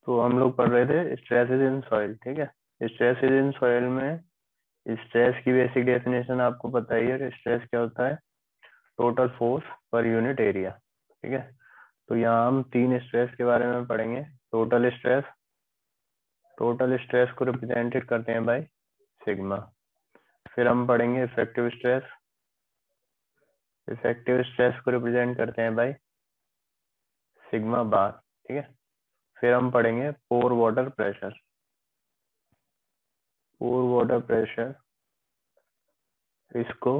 तो हम लोग पढ़ रहे थे स्ट्रेसेस इन सॉइल, ठीक है। स्ट्रेसेस इन सॉइल में स्ट्रेस की बेसिक डेफिनेशन आपको पता ही है। स्ट्रेस क्या होता है? Total force per unit area, ठीक है। तो यहाँ हम तीन स्ट्रेस के बारे में पढ़ेंगे। टोटल स्ट्रेस, टोटल स्ट्रेस को रिप्रेजेंटेड करते हैं बाय सिग्मा। फिर हम पढ़ेंगे इफेक्टिव स्ट्रेस, इफेक्टिव स्ट्रेस को रिप्रेजेंट करते हैं बाय सिग्मा बार, ठीक है। फिर हम पढ़ेंगे पोर water pressure, pore water pressure, इसको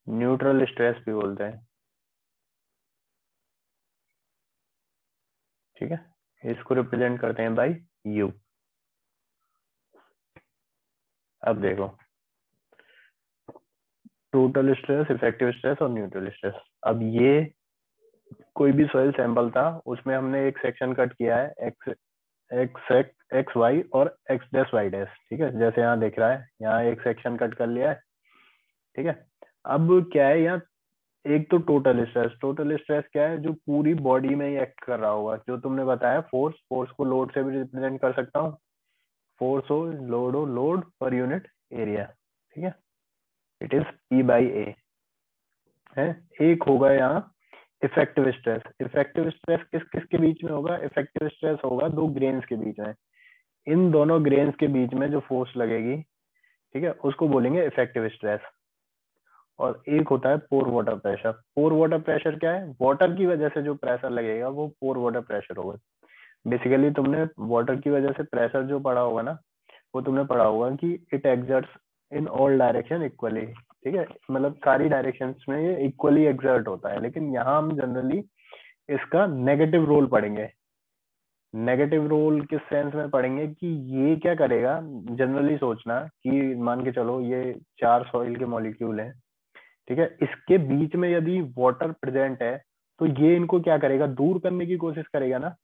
न्यूट्रल स्ट्रेस भी बोलते हैं, ठीक है। इसको रिप्रेजेंट करते हैं बाय यू। अब देखो, टोटल स्ट्रेस, इफेक्टिव स्ट्रेस और न्यूट्रल स्ट्रेस। अब ये कोई भी सॉइल सैंपल था, उसमें हमने एक सेक्शन कट किया है, एक्स एक्स एक्स वाई और एक्स डैश वाई डैश, ठीक है। जैसे यहाँ दिख रहा है, यहाँ एक सेक्शन कट कर लिया है, ठीक है। अब क्या है यहाँ, एक तो टोटल स्ट्रेस, टोटल स्ट्रेस क्या है? जो पूरी बॉडी में ही एक्ट कर रहा होगा, जो तुमने बताया फोर्स, फोर्स को लोड से भी रिप्रेजेंट कर सकता हूँ। फोर्स हो, लोड पर यूनिट एरिया, ठीक है। इट इज पी बाई ए है। एक होगा यहाँ इफेक्टिव स्ट्रेस। इफेक्टिव स्ट्रेस किस किस के बीच में होगा? इफेक्टिव स्ट्रेस होगा दो ग्रेन्स के बीच में। इन दोनों ग्रेन्स के बीच में जो फोर्स लगेगी, ठीक है, उसको बोलेंगे इफेक्टिव स्ट्रेस। और एक होता है pore water pressure. Pore water pressure क्या है? वाटर की वजह से जो प्रेशर लगेगा वो पोर वाटर प्रेशर होगा। बेसिकली तुमने वाटर की वजह से प्रेशर जो पढ़ा होगा ना, वो तुमने पढ़ा होगा कि it exerts in all direction equally, ठीक है। मतलब सारी डायरेक्शंस में ये इक्वली एग्जर्ट होता है। लेकिन यहाँ हम जनरली इसका नेगेटिव रोल पढ़ेंगे। नेगेटिव रोल किस सेंस में पढ़ेंगे कि ये क्या करेगा? जनरली सोचना कि मान के चलो ये चार सॉइल के मॉलिक्यूल हैं, ठीक है। इसके बीच में यदि वाटर प्रेजेंट है, तो ये इनको क्या करेगा? दूर करने की कोशिश करेगा ना।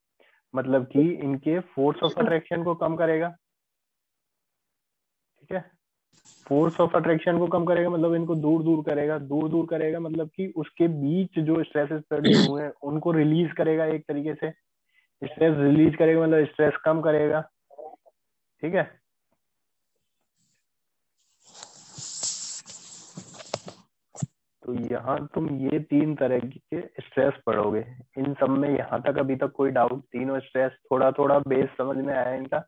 मतलब कि इनके फोर्स ऑफ अट्रैक्शन को कम करेगा, ठीक है। फोर्स ऑफ अट्रैक्शन को कम करेगा मतलब इनको दूर दूर करेगा। दूर दूर करेगा मतलब कि उसके बीच जो स्ट्रेसेस प्रोड्यूस हुए हैं उनको रिलीज करेगा। एक तरीके से स्ट्रेस रिलीज करेगा मतलब स्ट्रेस कम करेगा, ठीक है। तो यहाँ तुम ये तीन तरह के स्ट्रेस पढ़ोगे। इन सब में यहाँ तक अभी तक कोई डाउट? तीनों स्ट्रेस थोड़ा थोड़ा बेस समझ में आया इनका?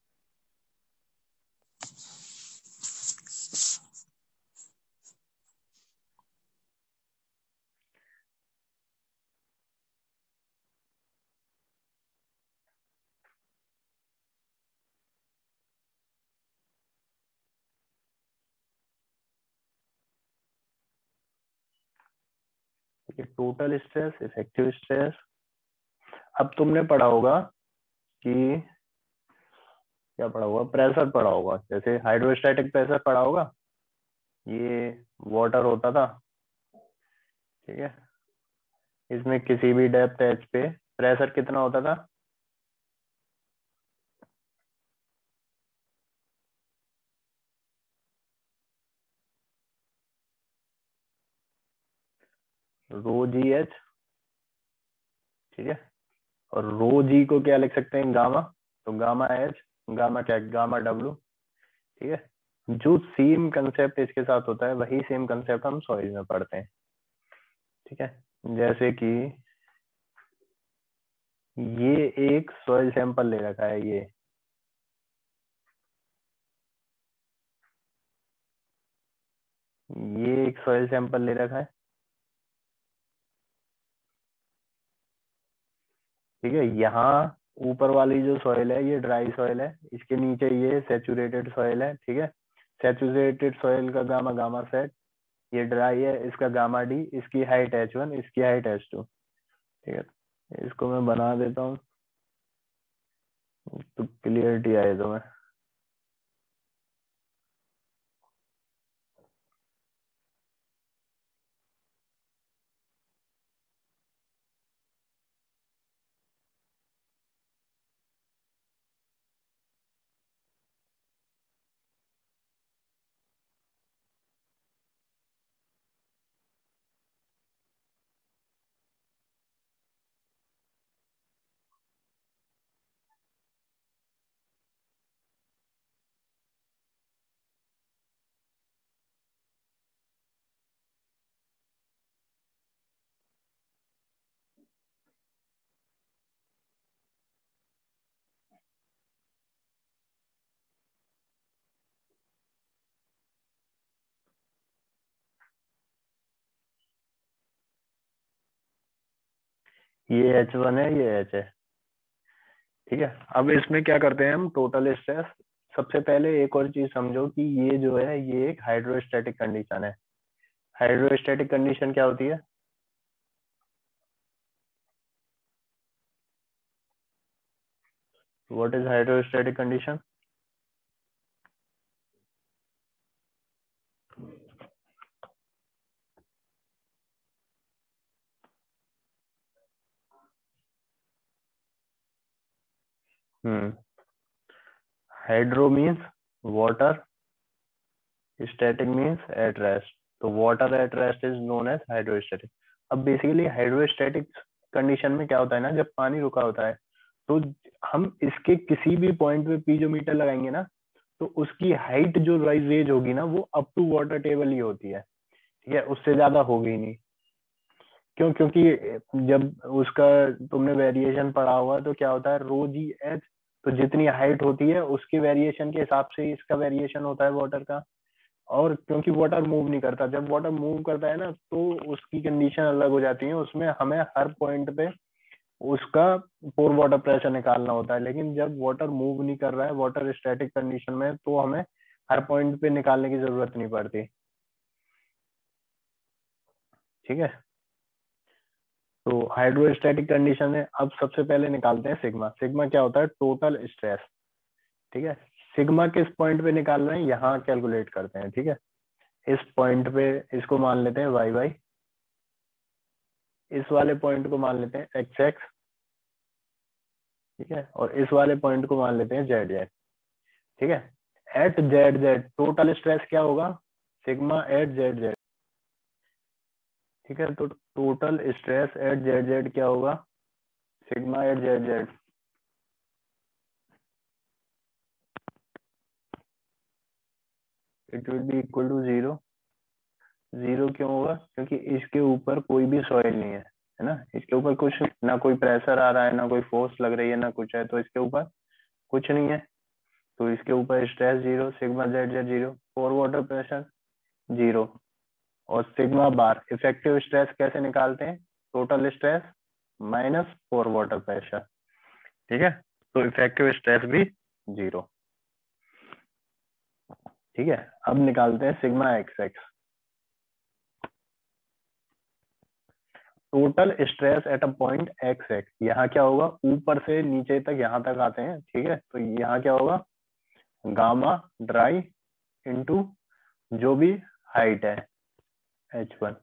ये टोटल स्ट्रेस, इफेक्टिव स्ट्रेस। अब तुमने पढ़ा होगा कि क्या पढ़ा होगा? प्रेशर पढ़ा होगा। जैसे हाइड्रोस्टैटिक प्रेशर पढ़ा होगा। ये वाटर होता था, ठीक है। इसमें किसी भी डेप्थ एच पे प्रेशर कितना होता था? रो जी एच, ठीक है। और रो जी को क्या लिख सकते हैं? गामा। तो गामा एच, गामा क्या? गामा डब्ल्यू, ठीक है। जो सेम कंसेप्ट इसके साथ होता है वही सेम कंसेप्ट हम सॉइल में पढ़ते हैं, ठीक है। जैसे कि ये एक सॉइल सैंपल ले रखा है, ये एक सॉइल सैंपल ले रखा है, ठीक है। यहाँ ऊपर वाली जो सॉइल है ये ड्राई सॉइल है, इसके नीचे ये सेचुरेटेड सॉइल है, ठीक है। सेचुरेटेड सॉइल का गामा गामा सेट, ये ड्राई है, इसका गामा डी, इसकी हाइट H1, इसकी हाइट H2, ठीक है। इसको मैं बना देता हूँ तो क्लियरिटी आए तो मैं। ये H1 है, ये H है, ठीक है। अब इसमें क्या करते हैं हम, टोटल स्ट्रेस। सबसे पहले एक और चीज समझो कि ये जो है ये एक हाइड्रोस्टैटिक कंडीशन है। हाइड्रोस्टैटिक कंडीशन क्या होती है? What is hydrostatic condition? Hmm hydro means water, static means at rest. तो water at rest is known as hydrostatic. अब बेसिकली हाइड्रोस्टैटिक कंडीशन में क्या होता है ना, जब पानी रुका होता है तो हम इसके किसी भी पॉइंट पे पीजोमीटर लगाएंगे ना, तो उसकी हाइट जो रेज होगी ना वो अप टू वाटर टेबल ही होती है, ठीक है, उससे ज्यादा होगी नहीं। क्यों? क्योंकि जब उसका तुमने वेरिएशन पढ़ा हुआ तो क्या होता है, रो जी एच। तो जितनी हाइट होती है उसके वेरिएशन के हिसाब से ही इसका वेरिएशन होता है वाटर का। और क्योंकि वाटर मूव नहीं करता, जब वाटर मूव करता है ना तो उसकी कंडीशन अलग हो जाती है, उसमें हमें हर पॉइंट पे उसका पोर वाटर प्रेशर निकालना होता है। लेकिन जब वाटर मूव नहीं कर रहा है, वाटर स्टैटिक कंडीशन में, तो हमें हर पॉइंट पे निकालने की जरूरत नहीं पड़ती, ठीक है। तो हाइड्रोस्टैटिक कंडीशन में अब सबसे पहले निकालते हैं सिग्मा। सिग्मा क्या होता है? टोटल स्ट्रेस, ठीक है। सिग्मा किस पॉइंट पे निकाल रहे हैं, यहाँ कैलकुलेट करते हैं, ठीक है। इस पॉइंट पे इसको मान लेते हैं वाई वाई, इस वाले पॉइंट को मान लेते हैं एक्स एक्स, ठीक है, और इस वाले पॉइंट को मान लेते हैं जेड जेड, ठीक है। At Z Z total stress क्या होगा? सिग्मा एट जेड जेड, ठीक है। तो total stress at Z Z क्या होगा? Sigma at Z Z it will be equal to zero. Zero क्यों होगा? क्योंकि इसके ऊपर कोई भी सॉइल नहीं है ना, इसके ऊपर कुछ ना, कोई प्रेशर आ रहा है ना कोई फोर्स लग रही है ना कुछ है, तो इसके ऊपर कुछ नहीं है। तो इसके ऊपर stress zero, sigma Z Z zero, four water pressure zero. और सिग्मा बार इफेक्टिव स्ट्रेस कैसे निकालते हैं? Total stress minus four water pressure, ठीक है। तो इफेक्टिव स्ट्रेस भी जीरो, ठीक है। अब निकालते हैं sigma x x. Total stress at a point x x, यहाँ क्या होगा, ऊपर से नीचे तक यहाँ तक आते हैं, ठीक है। तो यहाँ क्या होगा, गामा ड्राई इंटू जो भी हाइट है H1,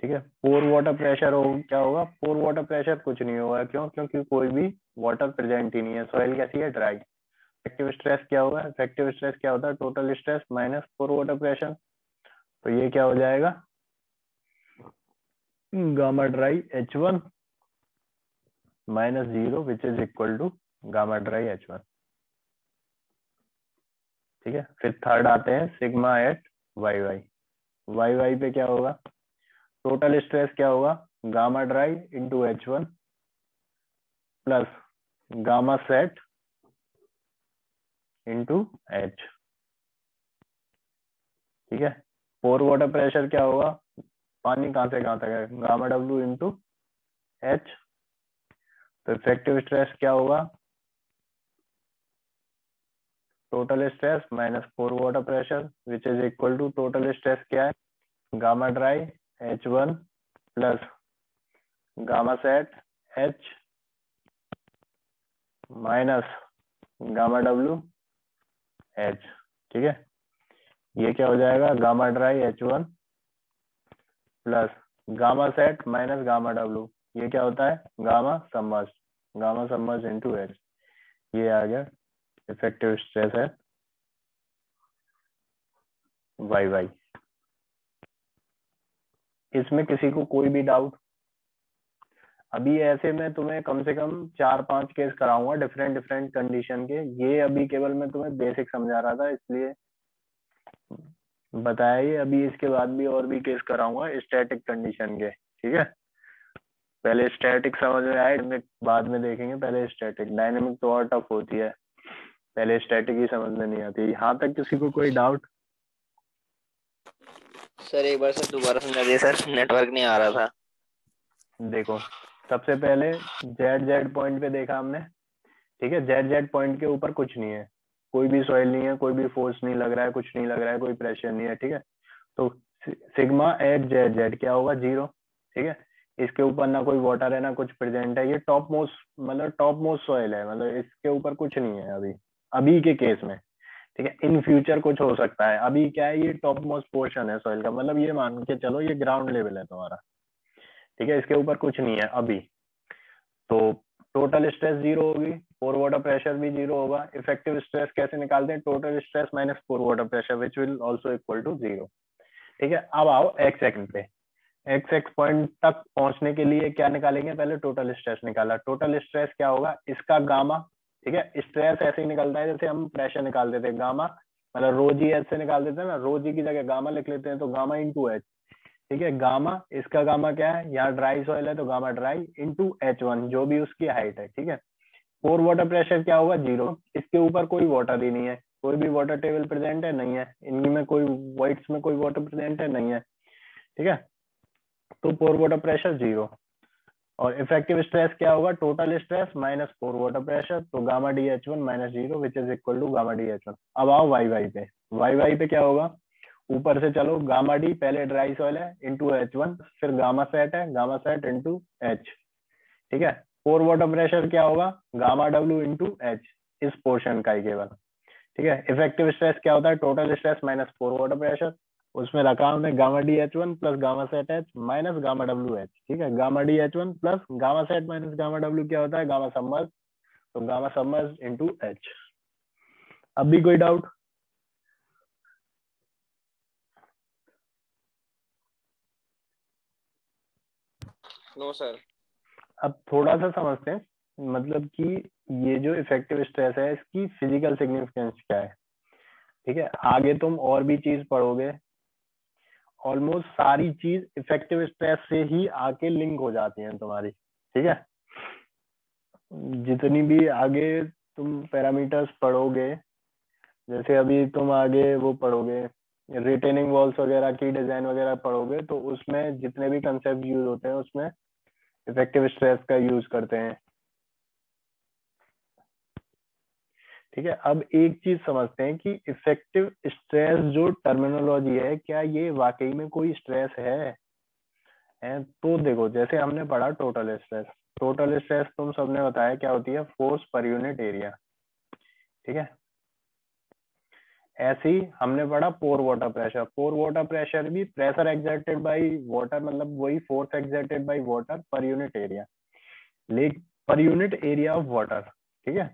ठीक है। पोर वाटर प्रेशर हो क्या होगा? पोर वाटर प्रेशर कुछ नहीं होगा, क्यों? क्योंकि कोई भी वाटर प्रेजेंट ही नहीं है, सॉइल कैसी है, ड्राई। इफेक्टिव स्ट्रेस क्या होगा? इफेक्टिव स्ट्रेस क्या होता है? Total stress minus pore water pressure. तो ये क्या हो जाएगा, gamma dry H1 minus zero which is equal to gamma dry H1, ठीक है। फिर थर्ड आते हैं sigma at Y Y. Y Y पे क्या होगा? टोटल स्ट्रेस क्या होगा? Gamma dry into H1 plus gamma sat into H, ठीक है। पोर वाटर प्रेशर क्या होगा? पानी कहाँ से कहाँ तक है, गामा डब्ल्यू इंटू H। तो इफेक्टिव स्ट्रेस क्या होगा? Total stress minus pore water pressure which is equal to, total stress क्या है, gamma dry H1 plus gamma sat H minus gamma W H, ठीक है। ये क्या हो जाएगा, gamma dry H1 plus gamma sat minus gamma W, ये क्या होता है, गामा सबमर्ज इंटू H। ये आ गया इफेक्टिव स्ट्रेस है वाई वाई। इसमें किसी को कोई भी डाउट? अभी ऐसे में तुम्हें कम से कम 4-5 केस कराऊंगा डिफरेंट डिफरेंट कंडीशन के। ये अभी केवल मैं तुम्हें बेसिक समझा रहा था इसलिए बताया ये। अभी इसके बाद भी और भी केस कराऊंगा स्टैटिक कंडीशन के, ठीक है। पहले स्टैटिक समझ में आए, बाद में देखेंगे पहले स्टैटिक। डायनेमिक तो और टफ होती है, पहले स्टैटिक ही समझ में नहीं आती। यहाँ तक किसी को कोई डाउट? सर एक बार सर दोबारा समझा दिए सर, नेटवर्क नहीं आ रहा था। देखो, सबसे पहले जेड जेड पॉइंट पे देखा हमने, ठीक है। जेड जेड पॉइंट के ऊपर कुछ नहीं है, कोई भी सॉइल नहीं है, कोई भी फोर्स नहीं लग रहा है, कुछ नहीं लग रहा है, कोई प्रेशर नहीं है, ठीक है। तो सिग्मा एट जेड जेड क्या होगा, 0, ठीक है। इसके ऊपर ना कोई वाटर है ना कुछ प्रेजेंट है, ये टॉप मोस्ट मतलब टॉप मोस्ट सॉइल है, मतलब इसके ऊपर कुछ नहीं है अभी, अभी के केस में, ठीक है। इन फ्यूचर कुछ हो सकता है, अभी क्या है, ये टॉप मोस्ट पोर्शन है सॉइल का, मतलब ये मान के चलो ये ग्राउंड लेवल है तुम्हारा, ठीक है। इसके ऊपर कुछ नहीं है अभी, तो टोटल स्ट्रेस 0 होगी, पोर वाटर प्रेशर भी 0 होगा। इफेक्टिव स्ट्रेस कैसे निकालते हैं, total stress minus pore water pressure which will also equal to 0, ठीक है। अब आओ एक्स सेकंड पे, एक्स एक्स पॉइंट तक पहुंचने के लिए क्या निकालेंगे, पहले टोटल स्ट्रेस निकाला। टोटल स्ट्रेस क्या होगा, इसका गामा, ठीक है। स्ट्रेस ऐसे ही निकलता है जैसे हम प्रेशर निकालते थे, गामा मतलब रो जी एच से निकाल देते हैं ना, रो जी की जगह गामा लिख लेते हैं, तो गामा इंटू एच, ठीक है। गामा, इसका गामा क्या है, यहाँ ड्राई सॉइल है तो गामा ड्राई इंटू H1 जो भी उसकी हाइट है, ठीक है। पोर वाटर प्रेशर क्या होगा, 0, इसके ऊपर कोई वाटर ही नहीं है, कोई भी वाटर टेबल प्रेजेंट है नहीं है, इनमें कोई वाइट्स में कोई वाटर प्रेजेंट है नहीं है, ठीक है। तो पोर वाटर प्रेशर 0। और इफेक्टिव स्ट्रेस क्या होगा, total stress minus pore water pressure, तो gamma D H one minus 0 which is equal to gamma D H one. अब आओ वाई वाई पे, वाई वाई पे क्या होगा, ऊपर से चलो, गामा डी पहले ड्राई सॉइल है इंटू H1, फिर गामा सेट है, गामा सेट इंटू एच, ठीक है। पोर वाटर प्रेशर क्या होगा, गामा डब्ल्यू इंटू एच, इस पोर्शन का ही केवल, ठीक है। इफेक्टिव स्ट्रेस क्या होता है, total stress minus pore water pressure, उसमें रखा हमने gamma D H one plus gamma sat H minus gamma W H, ठीक है। Gamma D H one plus gamma sat minus gamma W क्या होता है, गामा सबमर्ज, तो गामा सबमर्ज इंटू एच। अब भी कोई डाउट? No sir. अब थोड़ा सा समझते हैं, मतलब कि ये जो इफेक्टिव स्ट्रेस है इसकी फिजिकल सिग्निफिकेंस क्या है, ठीक है। आगे तुम और भी चीज पढ़ोगे, ऑलमोस्ट सारी चीज इफेक्टिव स्ट्रेस से ही आके लिंक हो जाती हैं तुम्हारी, ठीक है। जितनी भी आगे तुम पैरामीटर्स पढ़ोगे, जैसे अभी तुम आगे वो पढ़ोगे, रिटेनिंग वॉल्स वगैरह की डिजाइन वगैरह पढ़ोगे, तो उसमें जितने भी कंसेप्ट यूज होते हैं उसमें इफेक्टिव स्ट्रेस का यूज करते हैं, ठीक है। अब एक चीज समझते हैं कि इफेक्टिव स्ट्रेस जो टर्मिनोलॉजी है, क्या ये वाकई में कोई स्ट्रेस है? तो देखो, जैसे हमने पढ़ा टोटल स्ट्रेस, टोटल स्ट्रेस तुम सबने बताया क्या होती है, फोर्स पर यूनिट एरिया, ठीक है। ऐसे ही हमने पढ़ा पोर water pressure, pore water pressure भी प्रेशर एक्सर्टेड बाय वाटर, मतलब वही force exerted by water per unit area, लेकिन per unit area of water, ठीक है।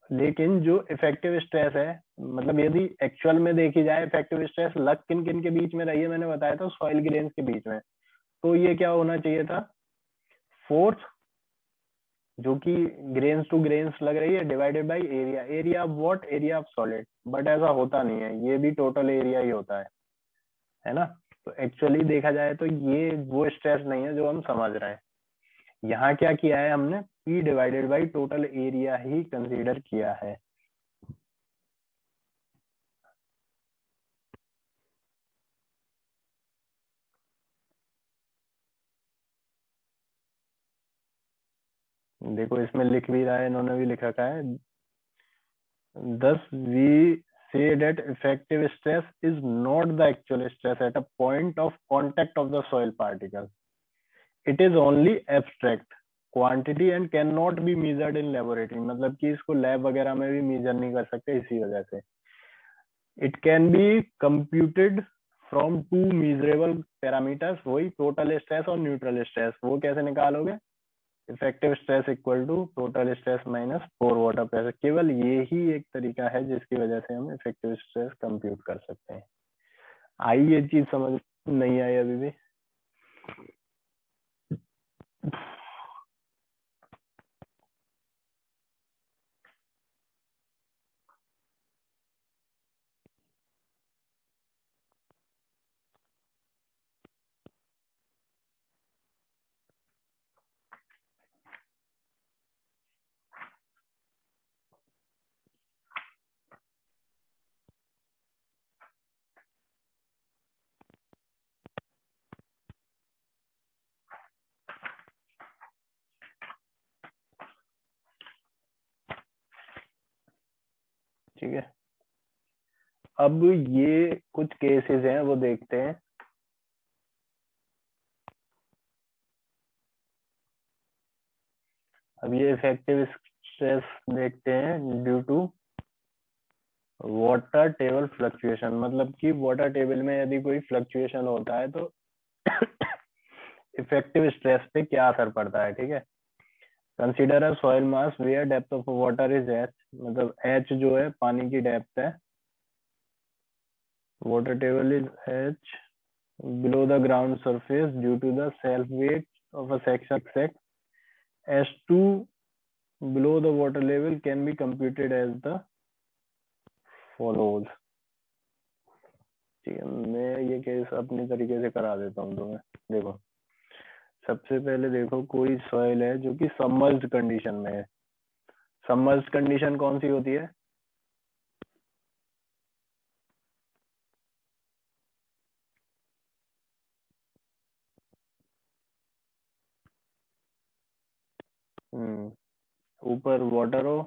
लेकिन जो इफेक्टिव स्ट्रेस है, मतलब यदि एक्चुअल में देखी जाए इफेक्टिव स्ट्रेस लग किन किन के बीच में रही है, मैंने बताया था सॉइल ग्रेन्स के बीच में, तो ये क्या होना चाहिए था, फोर्स जो कि ग्रेन्स टू ग्रेन्स लग रही है divided by area, area of what, area of solid, but ऐसा होता नहीं है, ये भी टोटल एरिया ही होता है ना। तो एक्चुअली देखा जाए तो ये वो स्ट्रेस नहीं है जो हम समझ रहे हैं, यहाँ क्या किया है हमने, P divided by total area he consider किया है। देखो इसमें लिख भी रहा है, इन्होंने भी लिख रखा है, thus we say that effective stress is not the actual stress at a point of contact of the soil particle. It is only abstract quantity and cannot be measured in laboratory, मतलब कि इसको lab वगैरह में भी major नहीं कर सकते, इसी वजह से it can be computed from two measurable parameters, वही टोटल स्ट्रेस और न्यूट्रल स्ट्रेस। वो कैसे निकालोगे, effective stress equal to total stress minus pore water pressure, केवल ये ही एक तरीका है जिसकी वजह से हम इफेक्टिव स्ट्रेस कंप्यूट कर सकते हैं। आई ये चीज समझ नहीं आई अभी भी? ठीक है, अब ये कुछ केसेस हैं वो देखते हैं। अब ये इफेक्टिव स्ट्रेस देखते हैं due to water table fluctuation, मतलब कि वाटर टेबल में यदि कोई फ्लक्चुएशन होता है तो इफेक्टिव स्ट्रेस पे क्या असर पड़ता है। ठीक है, consider a soil mass where depth of water is H, मतलब एच जो है पानी की डेप्थ है, water table is H below the ground surface due to the self weight of a section x, S2 below the water level can be computed as the follows। ठीक है, मैं ये केस अपनी तरीके से करा देता हूँ तुम्हें। देखो, सबसे पहले देखो कोई सॉइल है जो कि सबमर्ज्ड कंडीशन में है। सबमर्ज्ड कंडीशन कौन सी होती है? ऊपर वाटर हो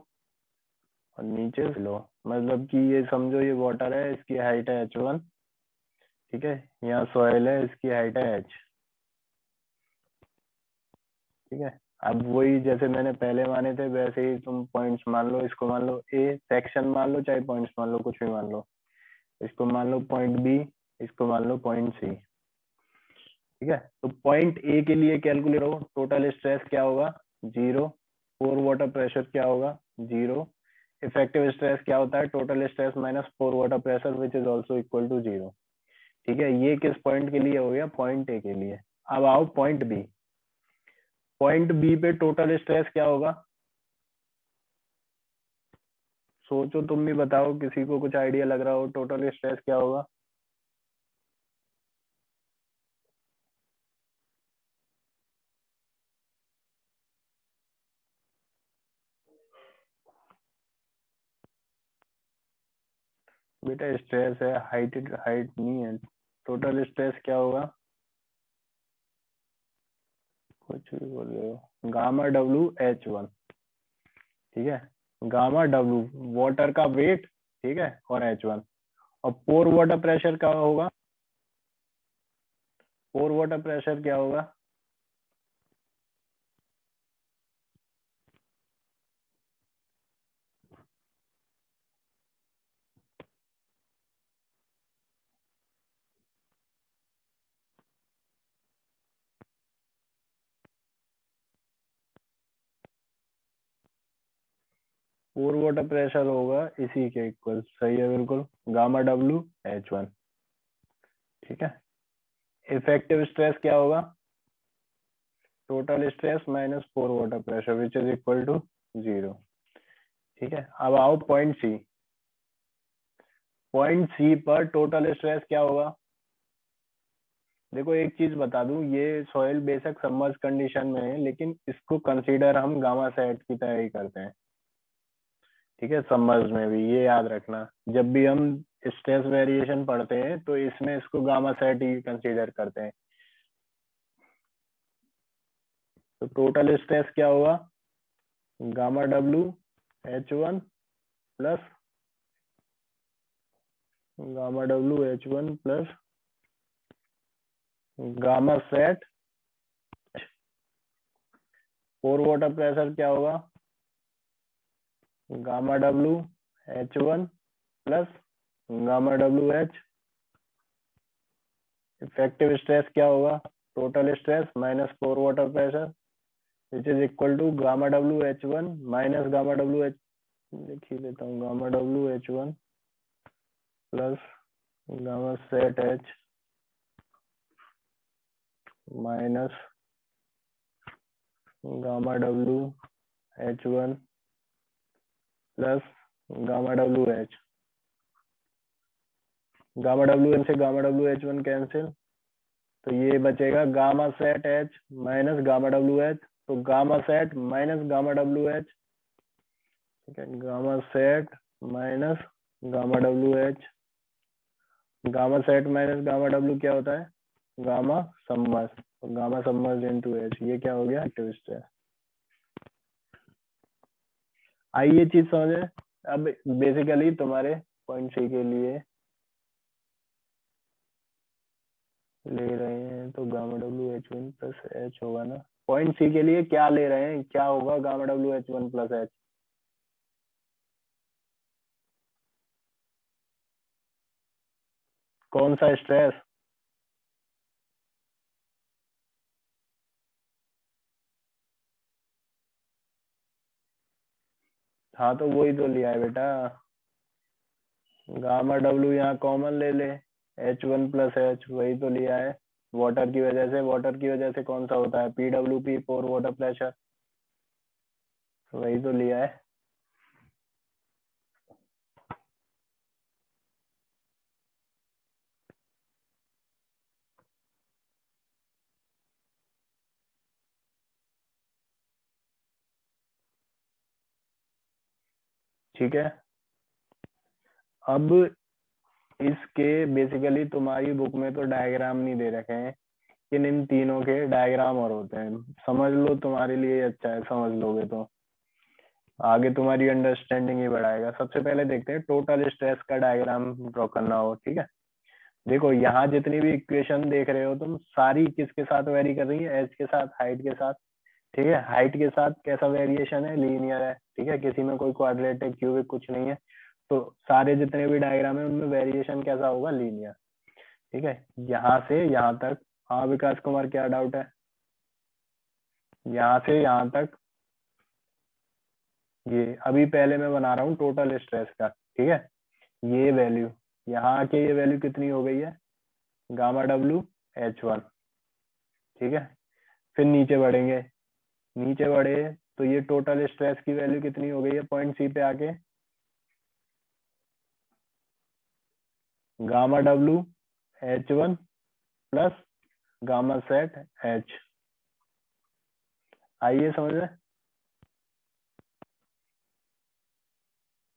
और नीचे लो, मतलब कि ये समझो ये वाटर है, इसकी हाइट है h1। ठीक है, यहाँ सॉइल है, इसकी हाइट है h। ठीक है, अब वही जैसे मैंने पहले माने थे वैसे ही तुम पॉइंट्स मान लो, इसको मान लो ए सेक्शन मान लो, चाहे पॉइंट्स मान लो, कुछ भी मान लो। इसको मान लो पॉइंट बी, इसको मान लो पॉइंट सी। ठीक है, तो पॉइंट ए के लिए कैलकुलेट हो, टोटल स्ट्रेस क्या होगा? 0। पोर वाटर प्रेशर क्या होगा? 0। इफेक्टिव स्ट्रेस क्या होता है? Total stress minus pore water pressure which is also equal to 0। ठीक है, ये किस पॉइंट के लिए हो गया? पॉइंट ए के लिए। अब आओ पॉइंट बी। पॉइंट बी पे टोटल स्ट्रेस क्या होगा? सोचो, तुम भी बताओ, किसी को कुछ आइडिया लग रहा हो टोटल स्ट्रेस क्या होगा? बेटा स्ट्रेस है, हाइट हाइट नहीं है। टोटल स्ट्रेस क्या होगा? कुछ भी बोल रहे हो, गामा डब्ल्यू H1। ठीक है, गामा डब्ल्यू वाटर का वेट, ठीक है, और H1। और पोर वाटर प्रेशर क्या होगा? पोर वाटर प्रेशर क्या होगा? पोर वाटर प्रेशर होगा इसी के इक्वल, सही है बिल्कुल, गामा डब्ल्यू H1। ठीक है, इफेक्टिव स्ट्रेस क्या होगा? Total stress minus pore water pressure which is equal to 0। ठीक है, अब आओ पॉइंट सी। पॉइंट सी पर टोटल स्ट्रेस क्या होगा? देखो एक चीज बता दूं, ये सॉइल बेशक सबमर्ज कंडीशन में है, लेकिन इसको कंसीडर हम गामा सेट की तरह ही करते हैं। ठीक है, सबमर्ज में भी ये याद रखना, जब भी हम स्ट्रेस वेरिएशन पढ़ते हैं तो इसमें इसको गामा सेट ही कंसीडर करते हैं। तो टोटल स्ट्रेस क्या होगा? Gamma W H1 plus gamma W H1 plus gamma sat. Pore water pressure क्या होगा? Gamma W H1 plus gamma W H। Effective stress क्या होगा? Total stress minus pore water pressure which is equal to gamma W H1 minus gamma W H, लिख ही लेता हूँ, gamma W H1 plus gamma sat H minus gamma W H1 plus gamma W H। Gamma W से gamma W H1 cancel, तो ये बचेगा gamma sat H minus gamma W H। तो gamma sat minus gamma W H। ठीक है, gamma sat minus gamma W H। Gamma sat minus gamma W क्या होता है? Gamma submerge. तो गामा सबमर्ज इनटू H, ये क्या हो गया? Active stress. आई ये चीज समझे? अब बेसिकली तुम्हारे पॉइंट सी के लिए ले रहे हैं तो gamma W H one plus H होगा ना। पॉइंट सी के लिए क्या ले रहे हैं, क्या होगा gamma W H one plus H? कौन सा स्ट्रेस? हाँ तो वही तो लिया है बेटा। गामा डब्ल्यू यहाँ कॉमन ले ले, एच वन प्लस एच वही तो लिया है। वाटर की वजह से, वाटर की वजह से कौन सा होता है, पी डब्ल्यू पी, पोर वाटर प्रेशर, वही तो लिया है। ठीक है। अब इसके बेसिकली तुम्हारी बुक में तो डायग्राम नहीं दे रखे हैं, लेकिन इन तीनों के डायग्राम और होते हैं। समझ लो, तुम्हारे लिए अच्छा है, समझ लोगे तो आगे तुम्हारी अंडरस्टैंडिंग ही बढ़ाएगा। सबसे पहले देखते हैं टोटल स्ट्रेस का डायग्राम ड्रॉ करना हो। ठीक है, देखो यहाँ जितनी भी इक्वेशन देख रहे हो तुम, सारी किसके साथ वेरी कर रही है, एच के साथ, हाइट के साथ। ठीक है, हाइट के साथ कैसा वेरिएशन है, लीनियर है। ठीक है, किसी में कोई क्वाड्रेटिक क्यूबिक कुछ नहीं है। तो सारे जितने भी डायग्राम है उनमें वेरिएशन कैसा होगा, लीनियर। ठीक है, यहाँ से यहाँ तक। हाँ विकास कुमार, क्या डाउट है? यहाँ से यहाँ तक, ये अभी पहले मैं बना रहा हूँ टोटल स्ट्रेस का। ठीक है, ये वैल्यू यहाँ आके ये वैल्यू कितनी हो गई है, गामा डब्ल्यू एच वन। ठीक है, फिर नीचे बढ़ेंगे, नीचे बढ़े तो ये टोटल स्ट्रेस की वैल्यू कितनी हो गई है पॉइंट सी पे आके, gamma W H one plus gamma sat H. आइए समझ में।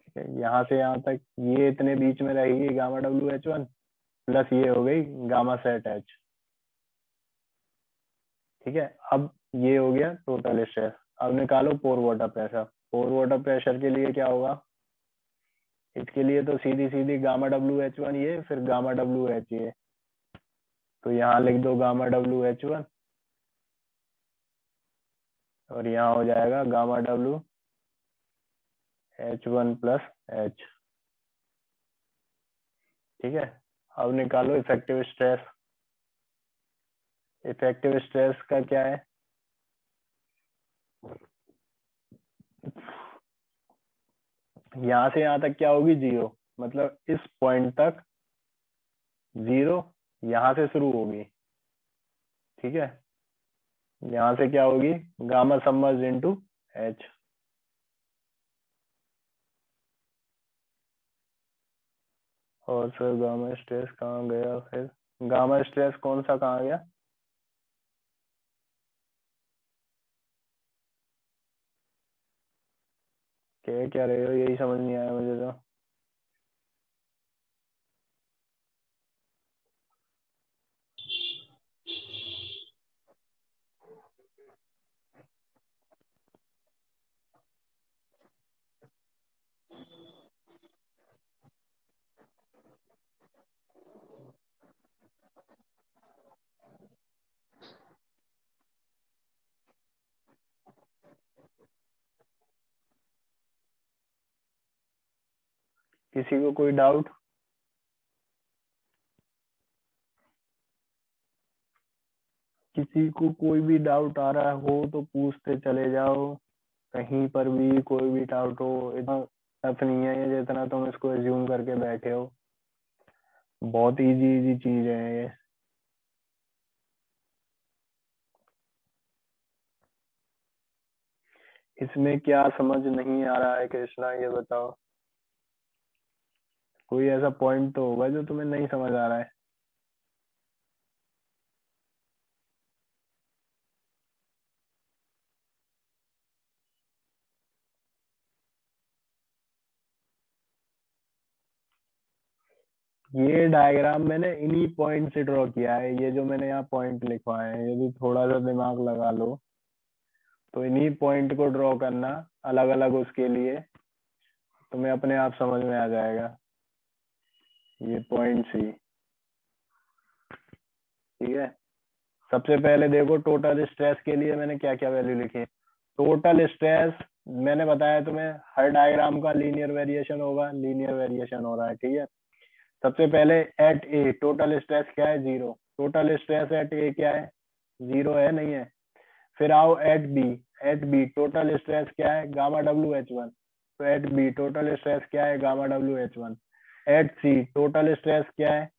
ठीक है, यहाँ से यहाँ तक ये इतने बीच में रहेगी gamma W H one, plus ये हो गई गामा सेट एच। ठीक है, अब ये हो गया टोटल स्ट्रेस। अब निकालो पोर water pressure. Pore water pressure के लिए क्या होगा, इसके लिए तो सीधी सीधी गामा डब्ल्यू एच वन ये, फिर गामा डब्ल्यू एच ये। तो यहाँ लिख दो गामा डब्ल्यू एच वन, और यहाँ हो जाएगा gamma W H one plus H. ठीक है, अब निकालो इफेक्टिव स्ट्रेस। इफेक्टिव स्ट्रेस का क्या है, यहाँ से यहाँ तक क्या होगी, जीरो। मतलब इस पॉइंट तक जीरो, यहाँ से शुरू होगी। ठीक है, यहाँ से क्या होगी, गामा सबमर्ज इनटू एच। और फिर गामा स्ट्रेस कहाँ गया, फिर गामा स्ट्रेस कौन सा कहाँ गया, क्या क्या रहे हो, यही समझ नहीं आया मुझे तो। किसी को कोई डाउट? किसी को कोई भी डाउट आ रहा हो तो पूछते चले जाओ। कहीं पर भी कोई भी डाउट हो, इतना टफ नहीं है ये जितना तुम इसको एज्यूम करके बैठे हो। बहुत इजी इजी चीज है ये। इसमें क्या समझ नहीं आ रहा है कृष्णा, ये बताओ। कोई ऐसा पॉइंट तो होगा जो तुम्हें नहीं समझ आ रहा है। ये डायग्राम मैंने इन्हीं पॉइंट से ड्रॉ किया है। ये जो मैंने यहाँ पॉइंट लिखवाए हैं, यदि थोड़ा सा दिमाग लगा लो तो इन्हीं पॉइंट को ड्रॉ करना अलग अलग उसके लिए। तुम्हें अपने आप समझ में आ जाएगा। ये पॉइंट सी, ठीक है। सबसे पहले देखो टोटल स्ट्रेस के लिए मैंने क्या क्या वैल्यू लिखी। टोटल स्ट्रेस मैंने बताया तुम्हें, हर डायग्राम का लीनियर वेरिएशन होगा, लीनियर वेरिएशन हो रहा है, ठीक है। सबसे पहले एट ए टोटल स्ट्रेस क्या है, 0। टोटल स्ट्रेस एट ए क्या है, 0 है, नहीं है। फिर आओ at B, at B total stress क्या है, गामा डब्ल्यू एच वन। तो एट बी टोटल स्ट्रेस क्या है, gamma W H one. At C total stress क्या है,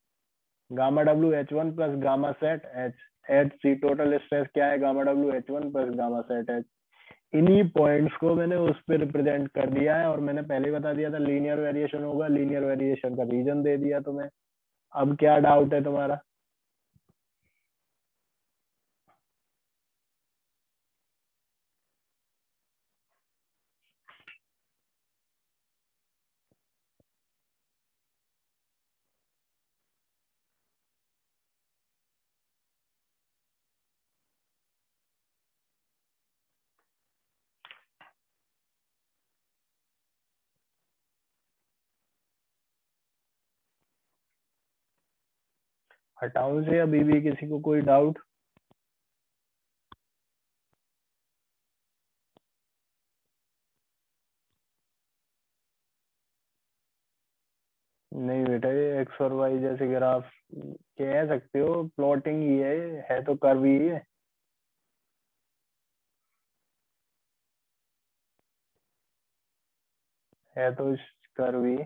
gamma W H one plus gamma sat H. At C total stress क्या है, gamma W H one plus gamma sat H. इन्हीं points को मैंने उस पर रिप्रेजेंट कर दिया है, और मैंने पहले ही बता दिया था लीनियर वेरिएशन होगा, लीनियर वेरिएशन का रीजन दे दिया तुम्हें। अब क्या डाउट है तुम्हारा? हटाऊं से अभी भी किसी को कोई डाउट? नहीं बेटा, ये एक्स और वाई जैसे ग्राफ कह सकते हो, प्लॉटिंग ही है तो कर्व ही है तो कर्व ही।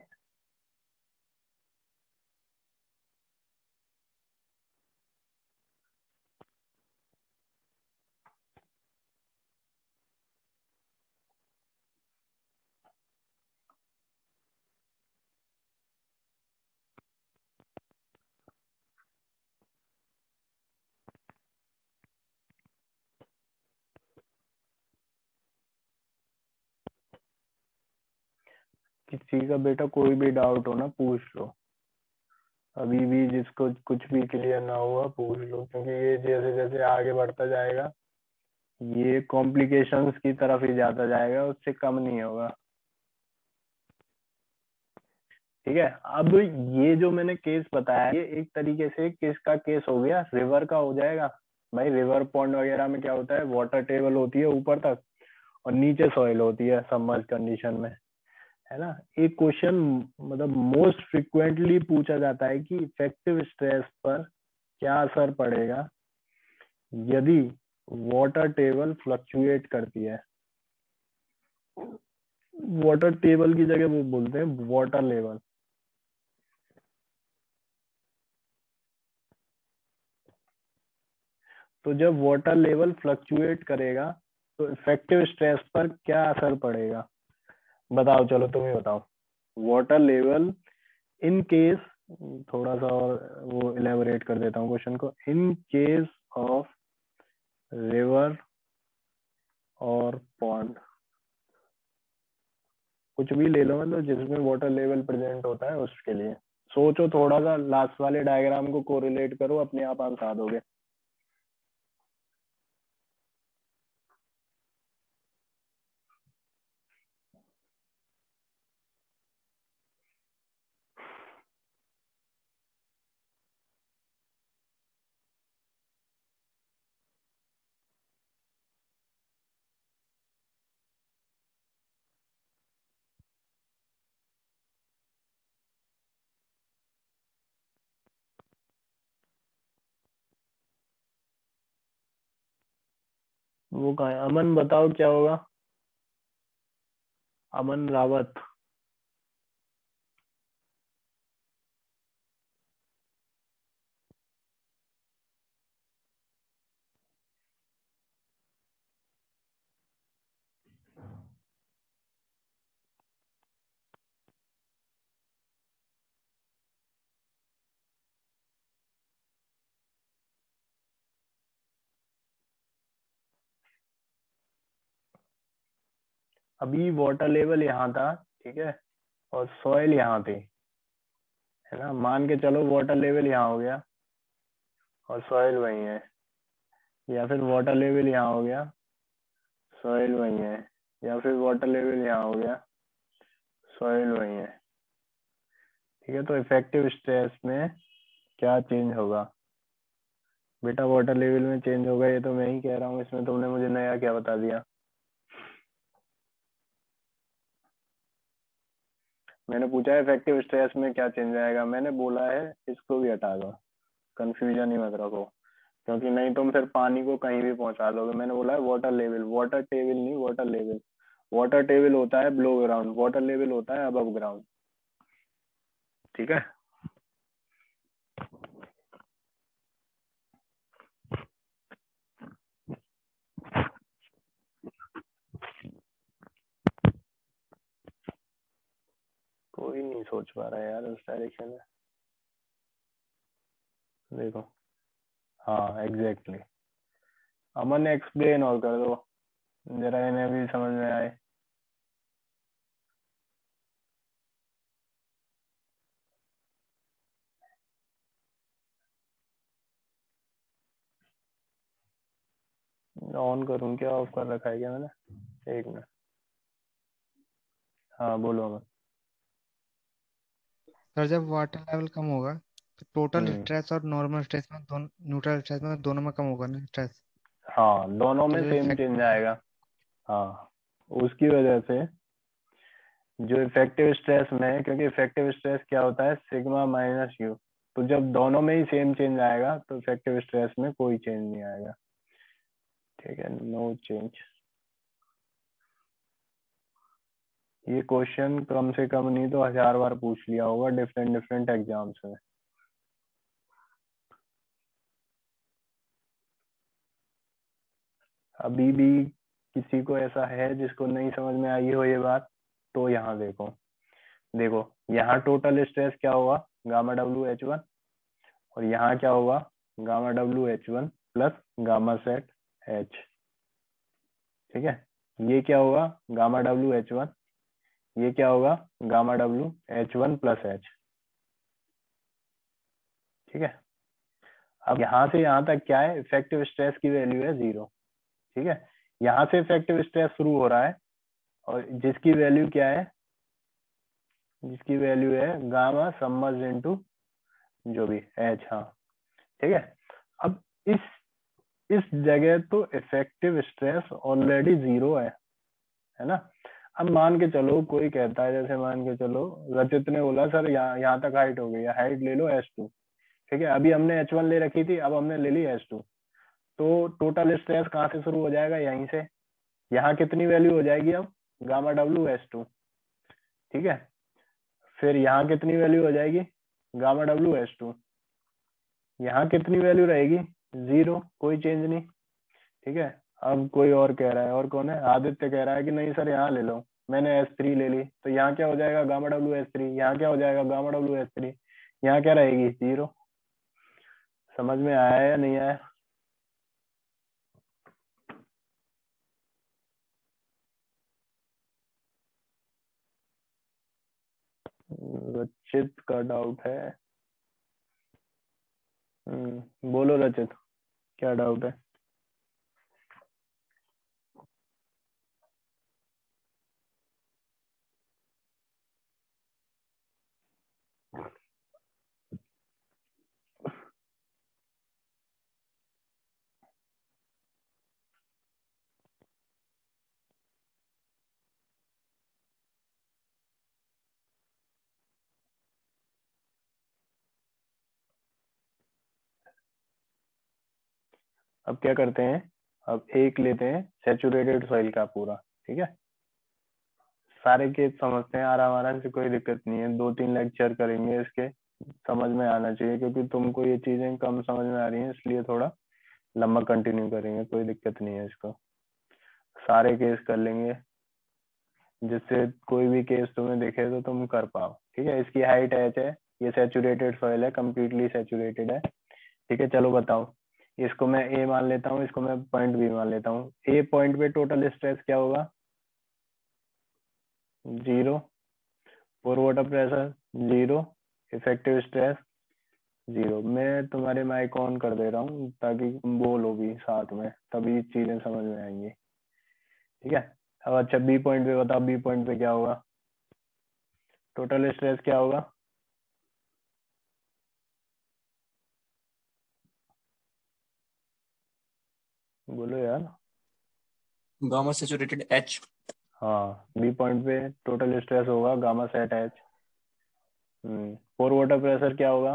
किसी का बेटा कोई भी डाउट हो ना पूछ लो, अभी भी जिसको कुछ भी क्लियर ना हुआ पूछ लो, क्योंकि ये जैसे जैसे आगे बढ़ता जाएगा ये कॉम्प्लिकेशंस की तरफ ही जाता जाएगा, उससे कम नहीं होगा, ठीक है। अब ये जो मैंने केस बताया ये एक तरीके से किसका केस हो गया, रिवर का हो जाएगा। भाई रिवर पॉन्ड वगैरह में क्या होता है, वाटर टेबल होती है ऊपर तक और नीचे सॉइल होती है सबमर्ज कंडीशन में, है ना। एक क्वेश्चन मतलब मोस्ट फ्रिक्वेंटली पूछा जाता है कि इफेक्टिव स्ट्रेस पर क्या असर पड़ेगा यदि वाटर टेबल फ्लक्चुएट करती है। वाटर टेबल की जगह वो बोलते हैं वाटर लेवल। तो जब वाटर लेवल फ्लक्चुएट करेगा तो इफेक्टिव स्ट्रेस पर क्या असर पड़ेगा, बताओ, चलो तुम ही बताओ। वाटर लेवल इन केस, थोड़ा सा और वो इलेबोरेट कर देता हूँ क्वेश्चन को, इन केस ऑफ रिवर और पॉन्ड, कुछ भी ले लो मतलब जिसमें वाटर लेवल प्रेजेंट होता है उसके लिए। सोचो थोड़ा सा, लास्ट वाले डायग्राम को कोरिलेट करो, अपने आप आंसर दोगे। वो कहा है अमन, बताओ क्या होगा, अमन रावत। अभी वाटर लेवल यहाँ था, ठीक है, और सॉइल यहाँ थी, है ना। मान के चलो वाटर लेवल यहाँ हो गया और सॉइल वही है, या फिर वाटर लेवल यहाँ हो गया, सॉइल वही है, या फिर वाटर लेवल यहाँ हो गया, सॉइल वही है। ठीक है, तो इफेक्टिव स्ट्रेस में क्या चेंज होगा बेटा? वाटर लेवल में चेंज होगा, ये तो मैं ही कह रहा हूँ, इसमें तुमने मुझे नया क्या बता दिया? मैंने पूछा है इफेक्टिव स्ट्रेस में क्या चेंज आएगा, मैंने बोला है इसको भी हटा दो, कंफ्यूजन ही मत रखो, क्योंकि नहीं तुम फिर पानी को कहीं भी पहुंचा दोगे। मैंने बोला है वाटर लेवल, वाटर टेबल नहीं, वाटर लेवल। वाटर टेबल होता है बिलो ग्राउंड, वाटर लेवल होता है अबव ग्राउंड। ठीक है, कोई नहीं सोच पा रहा है यार उस डायरेक्शन में। देखो, हाँ एग्जैक्टली। अमन एक्सप्लेन और कर दो जरा, इन्हें भी समझ में आए। ऑन करूँ क्या, ऑफ कर रखा है क्या मैंने? एक मिनट। हाँ बोलो अमन। सर जब वाटर लेवल कम होगा तो टोटल हम्म, स्ट्रेस और नॉर्मल स्ट्रेस में दोनों, न्यूट्रल स्ट्रेस में दोनों में कम होगा ना स्ट्रेस। हाँ दोनों तो में जो सेम इफेक्ट चेंज होगा। आएगा। हाँ, उसकी वजह से जो इफेक्टिव स्ट्रेस में है, क्योंकि इफेक्टिव स्ट्रेस क्या होता है, सिग्मा माइनस यू। तो जब दोनों में ही सेम चेंज आएगा तो इफेक्टिव स्ट्रेस में कोई चेंज नहीं आएगा। ठीक है, नो चेंज। ये क्वेश्चन कम से कम नहीं तो 1000 बार पूछ लिया होगा डिफरेंट डिफरेंट एग्जाम्स में। अभी भी किसी को ऐसा है जिसको नहीं समझ में आई हो ये बात, तो यहाँ देखो। देखो, यहाँ टोटल स्ट्रेस क्या होगा, गामा डब्ल्यू एच वन, और यहाँ क्या होगा, gamma W H one plus gamma sat H. ठीक है, ये क्या होगा, गामा डब्ल्यू एच वन, ये क्या होगा, gamma W H one plus H. ठीक है, अब यहाँ से यहाँ तक क्या है, इफेक्टिव स्ट्रेस की वैल्यू है 0। ठीक है, यहाँ से इफेक्टिव स्ट्रेस शुरू हो रहा है, और जिसकी वैल्यू क्या है, जिसकी वैल्यू है गामा सबमर्ज इनटू जो भी एच। हाँ ठीक है, अब इस जगह तो इफेक्टिव स्ट्रेस ऑलरेडी 0 है ना। अब मान के चलो, कोई कहता है, जैसे मान के चलो रचित ने बोला सर यहाँ तक हाइट हो गई है, हाइट ले लो H2। ठीक है, अभी हमने H1 ले रखी थी, अब हमने ले ली H2। तो टोटल स्ट्रेस कहाँ से शुरू हो जाएगा, यहीं से। यहाँ कितनी वैल्यू हो जाएगी अब, गामा डब्ल्यू H2। ठीक है, फिर यहाँ कितनी वैल्यू हो जाएगी, गामा डब्ल्यू H2। यहाँ कितनी वैल्यू रहेगी, 0, कोई चेंज नहीं। ठीक है, अब कोई और कह रहा है, और कौन है, आदित्य कह रहा है कि नहीं सर यहाँ ले लो, मैंने S3 ले ली, तो यहाँ क्या हो जाएगा, गामा डब्ल्यू S3। यहाँ क्या हो जाएगा, गामा डब्ल्यू S3। यहाँ क्या रहेगी, 0। समझ में आया या नहीं आया? रचित का डाउट है। बोलो रचित, क्या डाउट है? अब क्या करते हैं, अब एक लेते हैं सेचुरेटेड सॉइल का पूरा। ठीक है, सारे केस समझते हैं आराम आराम से, कोई दिक्कत नहीं है, 2-3 लेक्चर करेंगे इसके, समझ में आना चाहिए, क्योंकि तुमको ये चीजें कम समझ में आ रही हैं, इसलिए थोड़ा लंबा कंटिन्यू करेंगे, कोई दिक्कत नहीं है इसको। सारे केस कर लेंगे, जिससे कोई भी केस तुम्हें दिखे तो तुम कर पाओ। ठीक है, इसकी हाइट एच है, ये सेचुरेटेड सॉइल है, कम्प्लीटली सेचुरेटेड है। ठीक है, चलो बताओ, इसको मैं ए मान लेता हूँ, इसको मैं पॉइंट बी मान लेता हूँ। ए पॉइंट पे टोटल स्ट्रेस क्या होगा, 0। Pore water pressure 0, effective stress 0। मैं तुम्हारे माइक ऑन कर दे रहा हूँ ताकि तुम बोलो भी साथ में, तभी चीजें समझ में आएंगी। ठीक है, अब अच्छा बी पॉइंट पे बताओ, बी पॉइंट पे क्या होगा, टोटल स्ट्रेस क्या होगा? बोलो यार। Gamma saturated H। हाँ, बी पॉइंट पे टोटल स्ट्रेस होगा गामा सेट एच। पोर वाटर प्रेशर क्या होगा?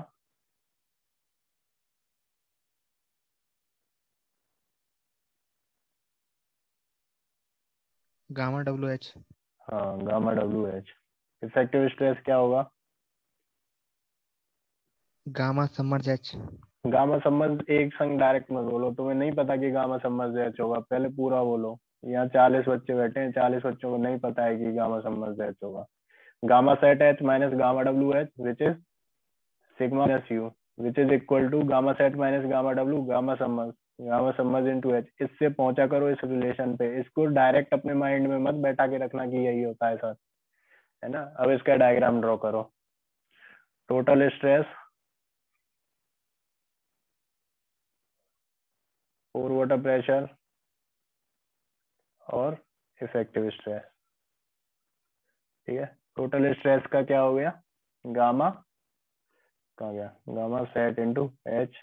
Gamma WH। हाँ, gamma W H. Effective stress क्या होगा? Gamma submerge H। Gamma submerge एक संग डायरेक्ट मत बोलो, तुम्हें नहीं पता कि गामा सबमर्ज एच होगा, पहले पूरा बोलो। यहाँ 40 बच्चे बैठे हैं, 40 बच्चों को नहीं पता है कि गामा सबमर्ज एच होगा। Gamma sat H minus gamma W H which is sigma minus U which is equal to gamma sat minus gamma W gamma submerge into H. इससे पहुंचा करो इस रिलेशन पे, इसको डायरेक्ट अपने माइंड में मत बैठा के रखना कि यही होता है सर, है ना। अब इसका डायग्राम ड्रॉ करो। Total stress, pore water pressure और इफेक्टिव स्ट्रेस। ठीक है, टोटल स्ट्रेस का क्या हो गया? गामा कहाँ गया? Gamma sat into H.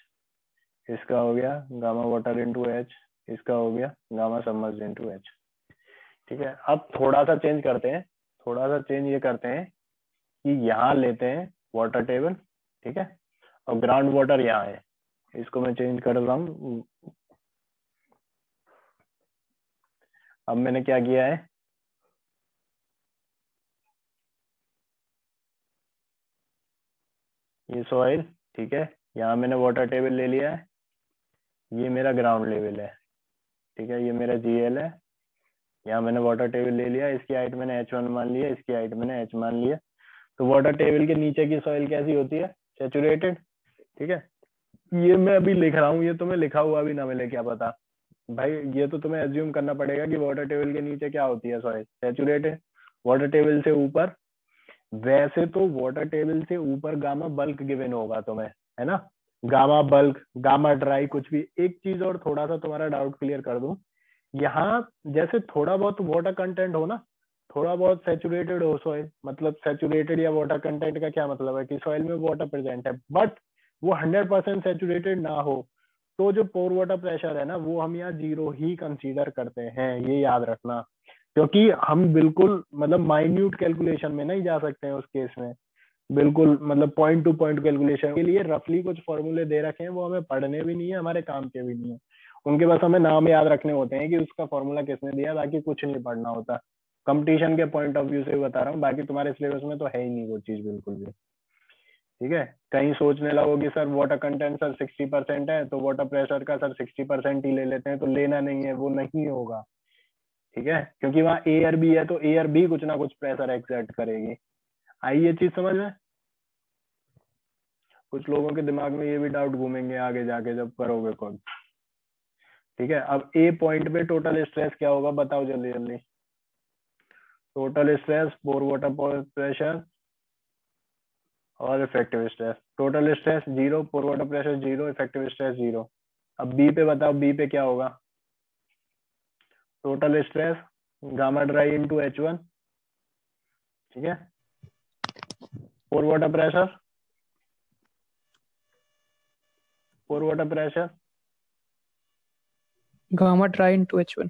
इसका हो गया गामा वाटर इंटू एच। इसका हो गया गामा सबमर्ज इंटू एच। ठीक है, अब थोड़ा सा चेंज करते हैं। थोड़ा सा चेंज ये करते हैं कि यहाँ लेते हैं वाटर टेबल, ठीक है, और ग्राउंड वाटर यहाँ है। इसको मैं चेंज कर रहा हूँ। अब मैंने क्या किया है, ये सॉइल, ठीक है, यहाँ मैंने वाटर टेबल ले लिया है, ये मेरा ग्राउंड लेवल है, ठीक है, ये मेरा जीएल है। यहाँ मैंने वाटर टेबल ले लिया, इसकी हाइट मैंने H1 मान लिया, इसकी हाइट मैंने H मान लिया। तो वाटर टेबल के नीचे की सॉइल कैसी होती है? सैचुरेटेड। ठीक है, ये मैं अभी लिख रहा हूँ, ये तुम्हें लिखा हुआ भी ना मिले क्या पता भाई। ये तो तुम्हें एज्यूम करना पड़ेगा कि वाटर टेबल के नीचे क्या होती है? Soil saturated. वाटर टेबल से ऊपर, वैसे तो वाटर टेबल से ऊपर गामा बल्क गिवन होगा तुम्हें, है ना, गामा बल्क, गामा ड्राई, कुछ भी। एक चीज और थोड़ा सा तुम्हारा डाउट क्लियर कर दूं, यहाँ जैसे थोड़ा बहुत वाटर कंटेंट हो ना, थोड़ा बहुत सैचुरेटेड हो सॉइल, मतलब सैचुरेटेड या वाटर कंटेंट का क्या मतलब है कि सॉइल में वाटर प्रेजेंट है, बट वो 100% सैचुरेटेड ना हो, तो जो पोर वाटर प्रेशर है ना, वो हम यहाँ 0 ही कंसीडर करते हैं, ये याद रखना। क्योंकि हम बिल्कुल मतलब माइन्यूट कैलकुलेशन में नहीं जा सकते हैं उस केस में, बिल्कुल मतलब पॉइंट टू पॉइंट कैलकुलेशन के लिए रफली कुछ फॉर्मूले दे रखे हैं, वो हमें पढ़ने भी नहीं है, हमारे काम के भी नहीं है। उनके बस हमें नाम याद रखने होते हैं कि उसका फॉर्मूला किसने दिया, बाकी कुछ नहीं पढ़ना होता। कंपटीशन के पॉइंट ऑफ व्यू से बता रहा हूँ, बाकी तुम्हारे सिलेबस में तो है ही नहीं वो चीज बिल्कुल भी। ठीक है, कहीं सोचने लगोगे सर वाटर कंटेंट सर 60% है तो वाटर प्रेशर का सर 60% ही ले लेते हैं, तो लेना नहीं है, वो नहीं होगा। ठीक है, क्योंकि वहाँ एयर भी है, तो एयर भी कुछ ना कुछ प्रेशर एक्सर्ट करेगी। आई ये चीज समझ में? कुछ लोगों के दिमाग में ये भी डाउट घूमेंगे आगे जाके जब करोगे खुद। ठीक है, अब ए पॉइंट पे टोटल स्ट्रेस क्या होगा बताओ जल्दी जल्दी। Total stress, pore water pressure और effective stress. Total stress 0, pore water pressure 0, effective stress 0। अब बी पे बताओ, बी पे क्या होगा? Total stress gamma dry into H1, ठीक है, pore water pressure, pore water pressure, gamma dry into H1।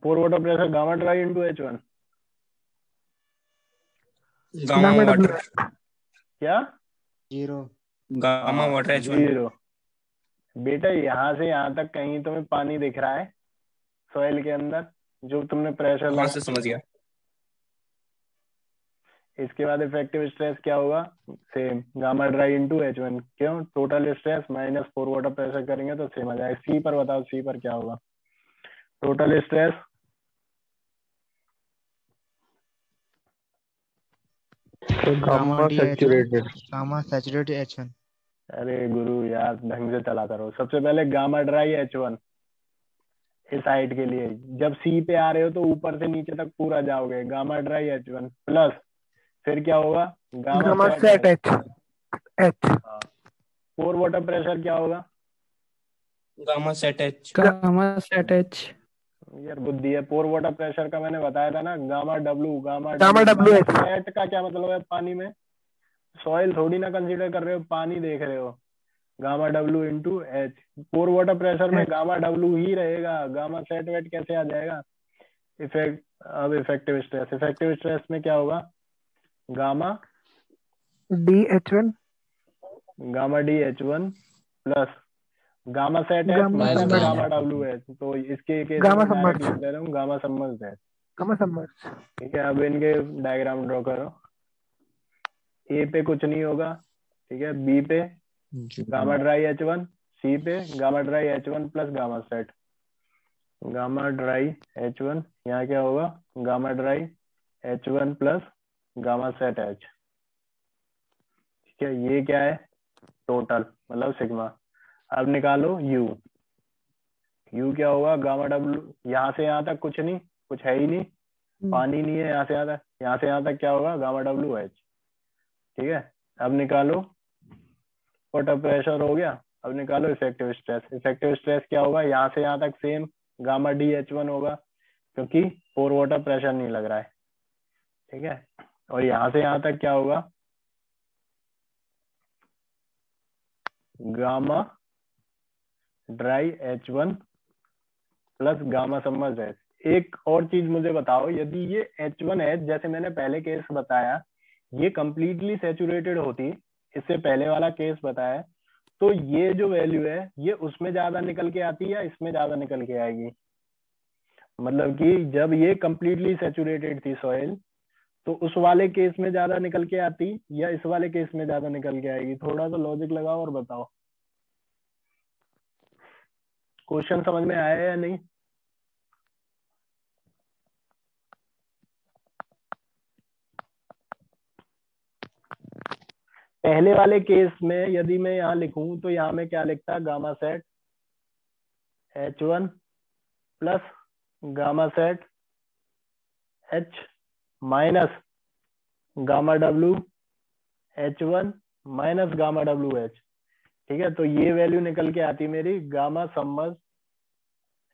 Pore water pressure gamma dry into H1 gamma water, क्या? 0। Gamma water H1। 0। बेटा यहाँ से यहाँ तक कहीं तुम्हें पानी दिख रहा है सॉइल के अंदर जो तुमने प्रेशर हाँ से समझ गया। इसके बाद इफेक्टिव स्ट्रेस क्या होगा? Same gamma dry into H1। क्यों? Total stress minus pore water pressure करेंगे तो सेम आ जाएगा। सी पर बताओ, सी पर क्या होगा? Total stress gamma saturated, gamma saturated H1। अरे गुरु यार ढंग से चला करो। सबसे पहले गामा ड्राई H1 इस हाइट के लिए, जब सी पे आ रहे हो तो ऊपर से नीचे तक पूरा जाओगे, गामा ड्राई H1 प्लस फिर क्या होगा? Gamma sat H। पोर वाटर प्रेशर क्या होगा? Gamma sat H। Gamma sat H। यार बुद्धि है, पोर वाटर प्रेशर का मैंने बताया था ना, गामा डब्ल्यू WH। सेट का क्या मतलब है पानी में? सॉइल थोड़ी ना कंसीडर कर रहे हो, पानी देख रहे हो। गामा डब्ल्यू इंटू एच, पोर वाटर प्रेशर में गामा डब्ल्यू ही रहेगा, गामा सेट वेट कैसे आ जाएगा? अब इफेक्टिव स्ट्रेस में क्या होगा? Gamma DH1 gamma DH1 plus gamma sat H gamma minus submerge gamma W H. तो इसके केस गामा में डायरेक्ट सबमर्ज लिख दे रहा हूँ गामा सबमर्ज है। Gamma submerge. ठीक है, अब इनके डायग्राम ड्रॉ करो। ए पे कुछ नहीं होगा, ठीक है। बी पे गामा ड्राई H1, सी पे gamma dry H1 plus gamma set. Gamma dry H1, यहाँ क्या होगा? Gamma dry H1 plus gamma sat H। ठीक है, ये क्या है? टोटल मतलब सिग्मा। अब निकालो यू। यू क्या होगा? गामा डब्ल्यू, यहाँ से यहाँ तक कुछ नहीं, कुछ है ही नहीं, पानी नहीं है। यहाँ से यहाँ तक क्या होगा? Gamma W H. ठीक है, अब निकालो वाटर प्रेशर हो गया। अब निकालो इफेक्टिव स्ट्रेस। इफेक्टिव स्ट्रेस क्या होगा? यहाँ से यहाँ तक सेम गामा DH1 होगा, क्योंकि पोर वाटर प्रेशर नहीं लग रहा है। ठीक है, और यहाँ से यहाँ तक क्या होगा? Gamma dry H1 plus gamma submerge H. एक और चीज मुझे बताओ, यदि ये H1H जैसे मैंने पहले केस बताया, ये कंप्लीटली सेचुरेटेड होती, इससे पहले वाला केस बताया, तो ये जो वैल्यू है ये उसमें ज्यादा निकल के आती है या इसमें ज्यादा निकल के आएगी? मतलब कि जब ये कंप्लीटली सेचुरेटेड थी सॉइल, तो उस वाले केस में ज्यादा निकल के आती या इस वाले केस में ज्यादा निकल के आएगी? थोड़ा सा लॉजिक लगाओ और बताओ। क्वेश्चन समझ में आया या नहीं? पहले वाले केस में यदि मैं यहाँ लिखूं तो यहाँ में क्या लिखता? Gamma sat H1 plus gamma sat H minus gamma W H1 minus gamma W H। ठीक है, तो ये वैल्यू निकल के आती मेरी gamma submerge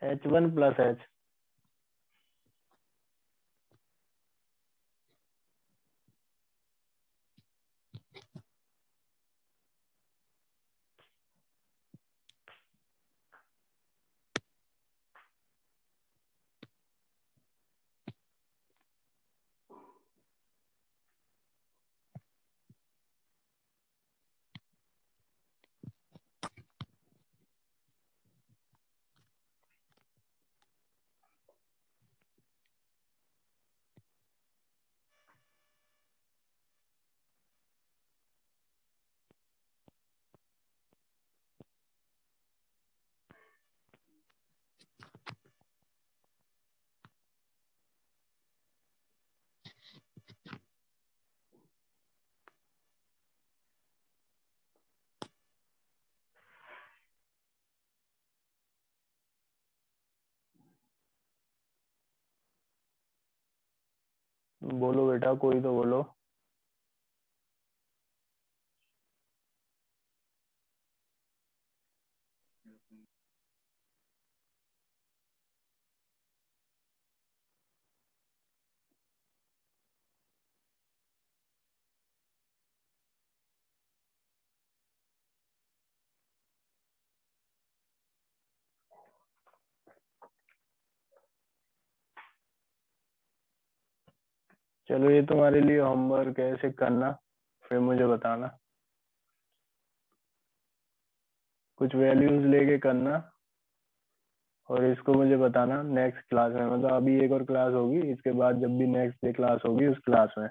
H1 plus H। बोलो बेटा, कोई तो बोलो। चलो, ये तुम्हारे लिए होमवर्क है, ऐसे करना, फिर मुझे बताना। कुछ वैल्यूज लेके करना और इसको मुझे बताना नेक्स्ट क्लास में। मतलब अभी एक और क्लास होगी, इसके बाद जब भी नेक्स्ट डे क्लास होगी उस क्लास में।